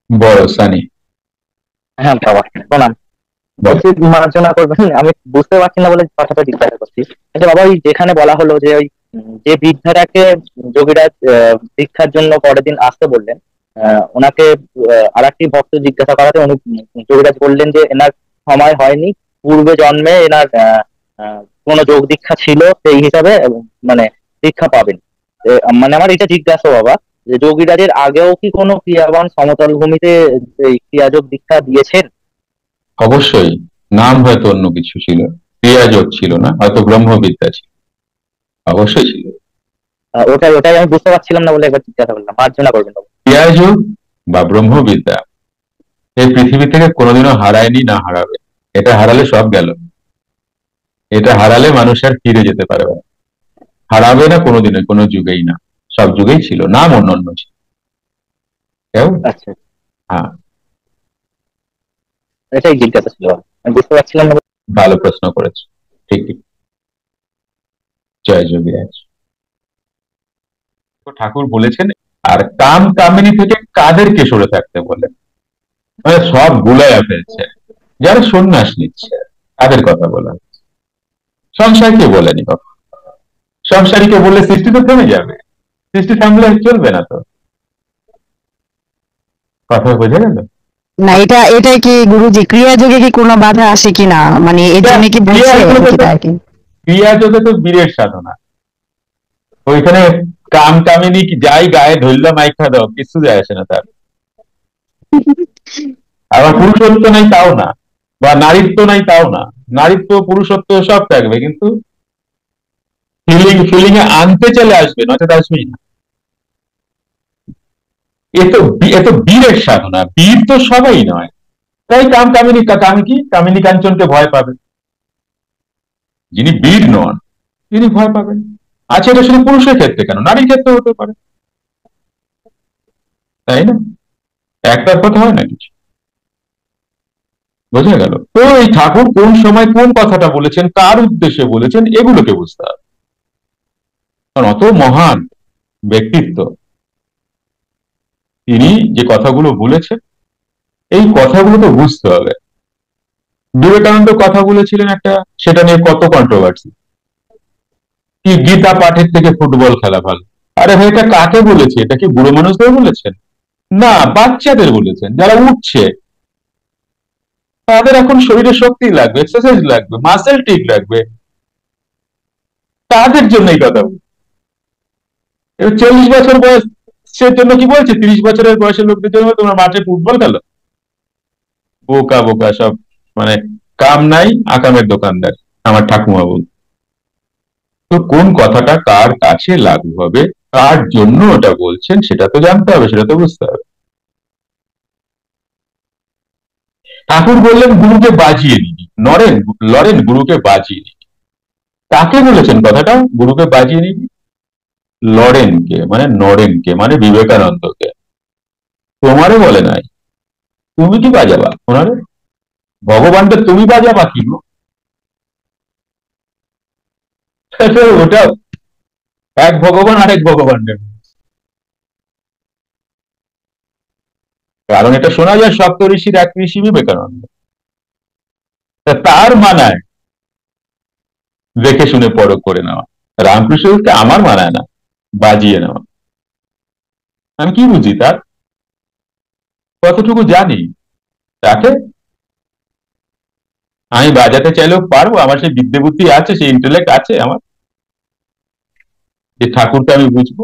বড় সানি। হ্যাঁ বাবা, প্রণাম। বলো। বলছি মার্জনা করবেন, আমি বুঝতে পারছি না বলে কথাটা জিজ্ঞাসা করছি। আচ্ছা বাবা, ওই যেখানে বলা হলো যে ওই যে বৃদ্ধাটাকে যোগীরা দীক্ষার জন্য পরের দিন আসতে বললেন, ওনাকে আর একটি ভক্ত জিজ্ঞাসা করাতে উনি যোগীরাজ বললেন যে এনার সময় হয়নি, পূর্বে জন্মে এনার কোনো যোগ দীক্ষা ছিল, সেই হিসাবে মানে দীক্ষা পাবেন। মানে আমার এটা জিজ্ঞাসা বাবা, যে যোগীরাজের আগেও কি কোনো ক্রিয়াবান সমতল ভূমিতে এই ক্রিয়াযোগ দীক্ষা দিয়েছেন? অবশ্যই। নাম হয়তো অন্য কিছু ছিল, ক্রিয়াযোগ ছিল না, হয়তো ব্রহ্মবিদ্যা ছিল। অবশ্যই ছিল। ওটাই ওটাই আমি বুঝতে পারছিলাম না বলে একবার জিজ্ঞাসা করলাম, মার্জনা করবেন বাবু। ক্রিয়াযোগ বা ব্রহ্মবিদ্যা এই পৃথিবী থেকে কোনোদিনও হারায়নি, না হারাবে। এটা হারালে সব গেল। এটা হারালে মানুষ আর ফিরে যেতে পারবে না। হারাবে না কোনোদিনই, কোনো যুগেই না। সব যুগেই ছিল, নাম অন্য অন্য ছিল। কেমন? আচ্ছা, হ্যাঁ। এটাই জিজ্ঞাসা ছিল বাবা। আমি বুঝতে পারছিলাম না ভালো প্রশ্ন করেছো। ঠিক ঠিক। জয় যোগীরাজ। তো ঠাকুর বলেছেন, আর কাম কামিনী থেকে কাদেরকে সরে থাকতে বলেন? মানে সব গুলাইয়া ফেলছে, যারা সন্ন্যাস নিচ্ছে তাদের কথা বলা হচ্ছে। সংসারকে বলেনি কখন। সংসারীকে বললে সৃষ্টি তো থেমে যাবে। সৃষ্টি থামলে আর চলবে না তো। কথা বোঝা গেল? না, এটাই কি গুরুজি ক্রিয়া যোগে কি কোনো বাধা আসে কিনা, মানে এর জন্য কি ক্রিয়া বলছে যোগে তো, এটা আর কি? ক্রিয়া যোগে তো বীরের সাধনা। ওইখানে কাম কামিনী কি যাই গায়ে ধরলো মাইখা দাও, কিছু যায় আসে না তার। আবার পুরুষত্ব নাই তাও না, বা নারীত্ব নাই তাও না। নারীত্ব পুরুষত্ব সব থাকবে, কিন্তু ফিলিং ফিলিং এ আনতে চলে আসবে, নয়তো আসবেই না। এ তো বীরের সাধনা, বীর তো সবাই নয়। তাই কাম কামিনী কাম কি কামিনী কাঞ্চনকে ভয় পাবে। যিনি বীর নন তিনি ভয় পাবেন। আচ্ছা, এটা শুধু পুরুষের ক্ষেত্রে কেন, নারীর ক্ষেত্রে হতে পারে, তাই না? একটার কথা হয় না কিছু। বোঝা গেল তো? এই ঠাকুর কোন সময় কোন কথাটা বলেছেন, কার উদ্দেশ্যে বলেছেন, এগুলোকে বুঝতে হবে। কারণ অত মহান ব্যক্তিত্ব, তিনি যে কথাগুলো বলেছেন, এই কথাগুলো তো বুঝতে হবে। বিবেকানন্দ কথা বলেছিলেন একটা, সেটা নিয়ে কত কন্ট্রোভার্সি, কি গীতা পাঠের থেকে ফুটবল খেলা ভালো। আরে ভাই, এটা কাকে বলেছে? এটা কি বুড়ো মানুষদের বলেছেন? না, বাচ্চাদের বলেছেন, যারা উঠছে। তাদের এখন শরীরে শক্তি লাগবে, এক্সারসাইজ লাগবে, মাসেল ঠিক লাগবে, তাদের জন্য এই কথা বলছি। এবার 40 বছর বয়সের জন্য কি বলছে, 30 বছরের বয়সের লোকদের জন্য তোমরা মাঠে ফুটবল খেলো? বোকা বোকা সব। মানে কাম নাই, আকামের দোকানদার, আমার ঠাকুমা বল। তো কোন কথাটা কার কাছে লাগু হবে, কার জন্য ওটা বলছেন, সেটা তো জানতে হবে, সেটা তো বুঝতে হবে। ঠাকুর বললেন গুরুকে বাজিয়ে নিবি, লড়েন গুরুকে বাজিয়ে নিবি। কাকে বলেছেন কথাটা, গুরুকে বাজিয়ে নিবি? লড়েনকে মানে নরেনকে, মানে বিবেকানন্দকে। তোমারে বলে নাই। তুমি কি বাজাবা ওনারে? ভগবানকে তুমি বাজাবা কি গো? ওটা এক ভগবান আরেক ভগবান নেবে। কারণ এটা শোনা যায় সপ্ত ঋষির এক ঋষি বিবেকানন্দ। তার মানায় দেখে শুনে পরখ করে নেওয়া। রামকৃষ্ণকে আমার মানায় না বাজিয়ে নেওয়া। আমি কি বুঝি তার, কতটুকু জানি তাকে? আমি বাজাতে চাইলেও পারবো? আমার সেই বিদ্যে বুদ্ধি আছে, সেই ইন্টেলেক্ট আছে আমার, যে ঠাকুরকে আমি বুঝবো?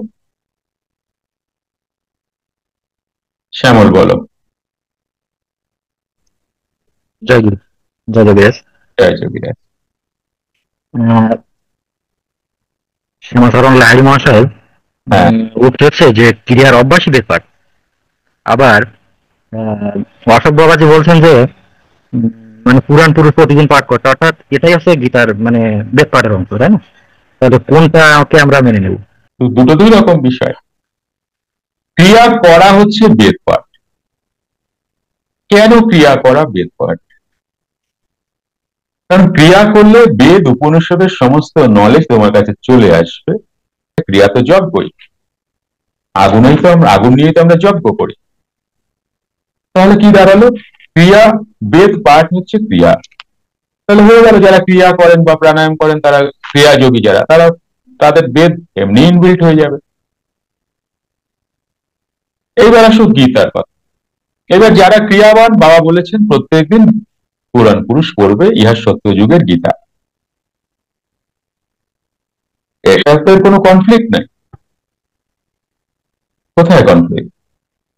শ্যামল বলো। জয় গুরু, জয় যোগীরাজ। জয় যোগীরাজ। শ্যামাচরণ লাহিড়ী মহাশয় হ্যাঁ। উঠেছে যে ক্রিয়ার অভ্যাসী ব্যাপার। আবার অশোক বাবাজি বলছেন যে উম, মানে পুরাণ পুরুষ প্রতিদিন পাঠ করতে, অর্থাৎ এটাই হচ্ছে গীতার মানে বেদ পাঠের অংশ, তাই না? তাহলে কোনটাকে আমরা মেনে নেব? তো দুটো দুই রকম বিষয়। ক্রিয়া করা হচ্ছে বেদ পাঠ। কেন ক্রিয়া করা বেদ পাঠ? কারণ ক্রিয়া করলে বেদ উপনিষদের সমস্ত নলেজ তোমার কাছে চলে আসবে। ক্রিয়া তো যজ্ঞই। আগুন নিয়েই তো আমরা যজ্ঞ করি। তাহলে কি দাঁড়ালো? ক্রিয়া, বেদ পাঠ হচ্ছে ক্রিয়া। তাহলে হয়ে গেল, যারা ক্রিয়া করেন বা প্রাণায়াম করেন তারা ক্রিয়াযোগী, যারা তারা তাদের বেদ এমনি ইনবিল্ট হয়ে যাবে। এইবার আসো গীতার কথা। এবার যারা ক্রিয়াবান, বাবা বলেছেন প্রত্যেকদিন পুরাণ পুরুষ পড়বে ইহা সত্য যুগের গীতা। এর সাথে এর কোনো কনফ্লিক্ট নাই। কোথায় কনফ্লিক্ট?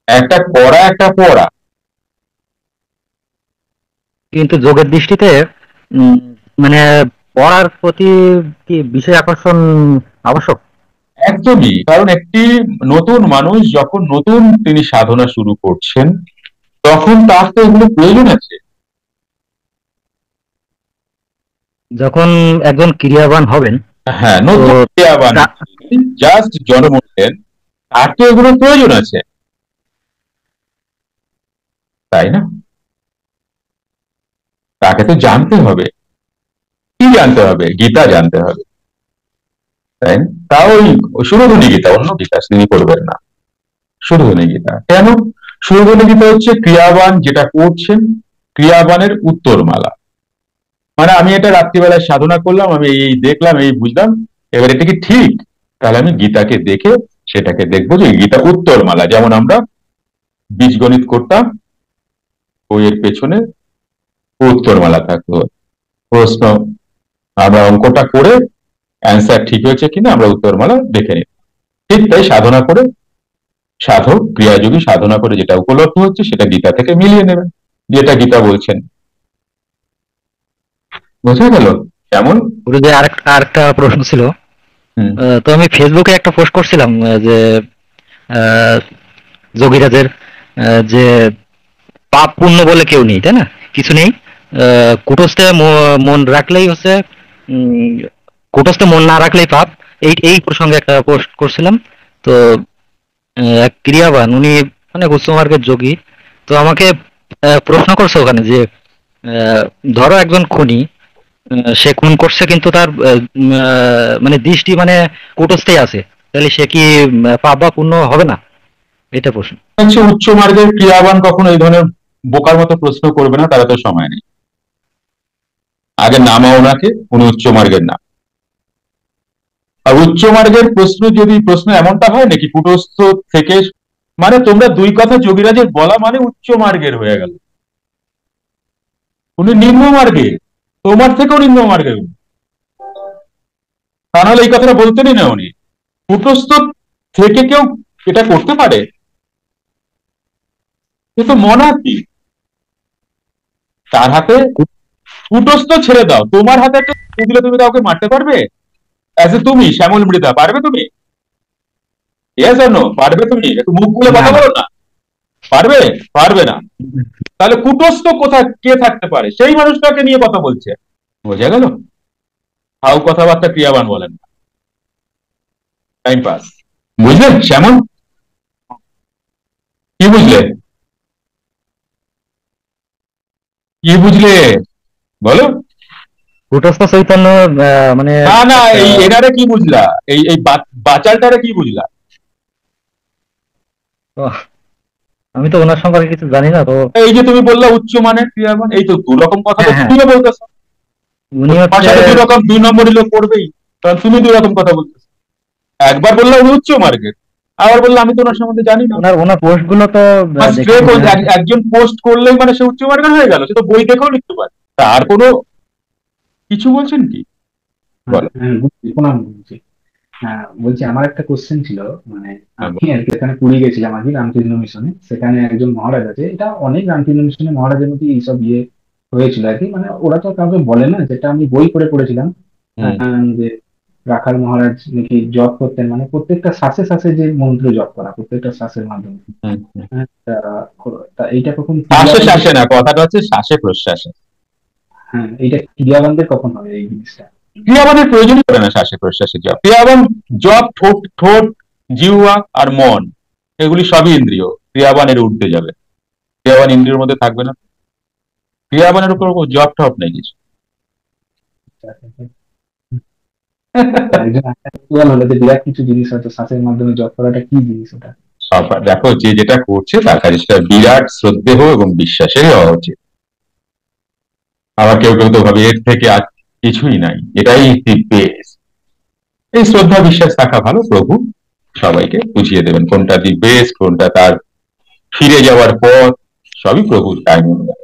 একটা করা, একটা পড়া। কিন্তু যোগের দৃষ্টিতে উম, মানে পড়ার প্রতি কি বিশেষ আকর্ষণ আবশ্যক? একদমই, কারণ একটি নতুন মানুষ যখন নতুন তিনি সাধনা শুরু করছেন, তখন তার তো এগুলো প্রয়োজন আছে। যখন একজন ক্রিয়াবান হবেন, হ্যাঁ, তো নতুন ক্রিয়াবান, তা- জাস্ট জন্ম নিলেন, তার তো এগুলো প্রয়োজন আছে, তাই না? তাকে তো জানতে হবে। কি জানতে হবে? গীতা জানতে হবে, তাই না? তাও ওই সুরধনী গীতা, অন্য গীতা তিনি করবেন না, সুরধনী গীতা। কেন? সুরধনী গীতা হচ্ছে ক্রিয়াবান যেটা করছেন, ক্রিয়াবানের উত্তরমালা। মানে আমি এটা রাত্রিবেলায় সাধনা করলাম, আমি এই দেখলাম, এই বুঝলাম, এবার এটা কি ঠিক? তাহলে আমি গীতাকে দেখে সেটাকে দেখবো যে গীতা উত্তরমালা। যেমন আমরা বীজগণিত করতাম, বইয়ের পেছনে উত্তরমালা থাকতো, প্রশ্ন, আমরা অঙ্কটা করে অ্যান্সার ঠিক হয়েছে কিনা আমরা উত্তরমালা দেখে নিই। ঠিক তাই সাধনা করে, সাধক ক্রিয়াযোগী সাধনা করে যেটা উপলব্ধ হচ্ছে সেটা গীতা থেকে মিলিয়ে নেবেন, যেটা গীতা বলছেন। বোঝা গেল কেমন? গুরুজি আরেকটা প্রশ্ন ছিল। হুম। তো আমি ফেসবুকে একটা পোস্ট করছিলাম যে আহ, যোগীরাজের যে পাপ পুণ্য বলে কেউ নেই, তাই না? কিছু নেই। কুটস্থে মন রাখলেই হচ্ছে, উম, কুটস্থে মন না রাখলেই পাপ। এই প্রসঙ্গে একটা পোস্ট করছিলাম। তো এক ক্রিয়াবান উনি অনেক উচ্চ মার্গের যোগী। তো আমাকে প্রশ্ন করছে ওখানে যে ধরো একজন খুনি, সে খুন করছে কিন্তু তার মানে দৃষ্টি মানে কুটস্থেই আছে, তাহলে সে কি পাপ বা পুণ্য হবে না? এটা প্রশ্ন। হচ্ছে উচ্চ মার্গের ক্রিয়াবান কখনো এই ধরনের বোকার মতো প্রশ্ন করবে না, তারা তো সময় নেই। আগে নামাও ওনাকে, উনি উচ্চ মার্গের না। আর উচ্চ মার্গের প্রশ্ন, যদি প্রশ্ন এমনটা হয় নাকি কুটস্থ থেকে, মানে তোমরা দুই কথা যোগীরাজের বলা মানে উচ্চ মার্গের হয়ে গেল, উনি নিম্ন মার্গে, তোমার থেকেও নিম্ন মার্গের উনি। তা নাহলে এই কথাটা বলতেনই না উনি। কুটস্থ থেকে কেউ এটা করতে পারে? এ তো মনাতি। তার হাতে, কুটস্থ ছেড়ে দাও, তোমার হাতে একটা ছুরি দিলে তুমি কাউকে মারতে পারবে? অ্যাজ এ তুমি শ্যামল মৃধা, পারবে তুমি? Yes or no? পারবে তুমি? একটু মুখ খুলে না, কথা না। বলো না। পারবে? পারবে না। তাহলে কুটস্থ কোথায় কে থাকতে পারে? সেই মানুষটাকে নিয়ে কথা বলছে। বোঝা গেল? হাউ কথাবার্তা ক্রিয়াবান বলেন না, টাইম পাস। বুঝলেন শ্যামল? কি বুঝলে? কি বুঝলে বলো? কুটস্থ চৈতন্য মানে না না, একটা, এই এনারে কি বুঝলা? এই এই বাচালটারে কি বুঝলা? ও, আমি তো ওনার সম্পর্কে কিছু জানি না তো। এই যে তুমি বললা উচ্চ মানের ক্রিয়াবান, এই তো দু রকম কথা তো হ্যাঁ, হ্যাঁ। তুমিও বলতেছো। উনি তোমার হচ্ছে, সাথে দুই রকম, দুই নম্বরই লোক করবেই, কারণ তুমি দুই রকম কথা বলতেছো। একবার বললা উনি উচ্চ মার্গের, আবার বললা আমি তো ওনার সম্বন্ধে জানি না। ওনার ওনার পোস্ট গুলো তো দেখছি যে একজন পোস্ট করলেই মানে সে উচ্চ মার্গের হয়ে গেল? সে তো বই দেখেও লিখতে পারে। তার কোনো কিছু বলছেন কি? হ্যাঁ, বলো। হ্যাঁ, প্রণাম বলছি। হ্যাঁ, বলছি আমার একটা কোশ্চেন ছিল। মানে হ্যাঁ, আমি আর কি এখানে পুরী গেছিলাম আর কি রামকৃষ্ণ মিশনে। সেখানে একজন মহারাজ আছে, এটা অনেক রামকৃষ্ণ মিশনে মহারাজের মধ্যে এইসব হয়েছিল আর কি। মানে ওরা তো কাউকে বলে না, যেটা আমি বই করে পড়েছিলাম। হুম, যে রাখাল মহারাজ নাকি জপ করতেন, মানে প্রত্যেকটা শ্বাসে শ্বাসে যে মন্ত্র জপ করা, প্রত্যেকটা শ্বাসের মাধ্যমে। হুম, হুম। হ্যাঁ, তা এইটা কখন শ্বাসে ক্রিয়াবানদের, শ্বাসে না, কথাটা হচ্ছে শ্বাসে প্রশ্বাসে। হ্যাঁ এইটা ক্রিয়াবানদের কখন হবে এই জিনিসটা? ক্রিয়াবানের প্রয়োজনই পড়ে না শ্বাসে প্রশ্বাসে জপ। ক্রিয়াবান জপ ঠোঁট, ঠোঁট, জিহ্বা আর মন, এগুলি সবই ইন্দ্রিয়। ক্রিয়াবানের উঠতে যাবে, ক্রিয়াবান ইন্দ্রিয়ের মধ্যে থাকবে না। ক্রিয়াবানের উপর জপ টপ নেই কিছু। একজন আচার্য হলো যে বিরাট কিছু জিনিস হয়তো শ্বাসের মাধ্যমে জপ করাটা কি জিনিস ওটা? দেখো যে যেটা করছে তার কাছে সেটা বিরাট শ্রদ্ধেয় এবং বিশ্বাসেরই হওয়া উচিত। আবার কেউ কেউ তো ভাবে এর থেকে আর কিছুই নাই, এটাই বেশ। এই শ্রদ্ধা বিশ্বাস থাকা ভালো, প্রভু সবাইকে বুঝিয়ে দেবেন কোনটা দি বেস্ট, কোনটা তার ফিরে যাওয়ার পথ, সবই প্রভুর টাইম অনুযায়ী।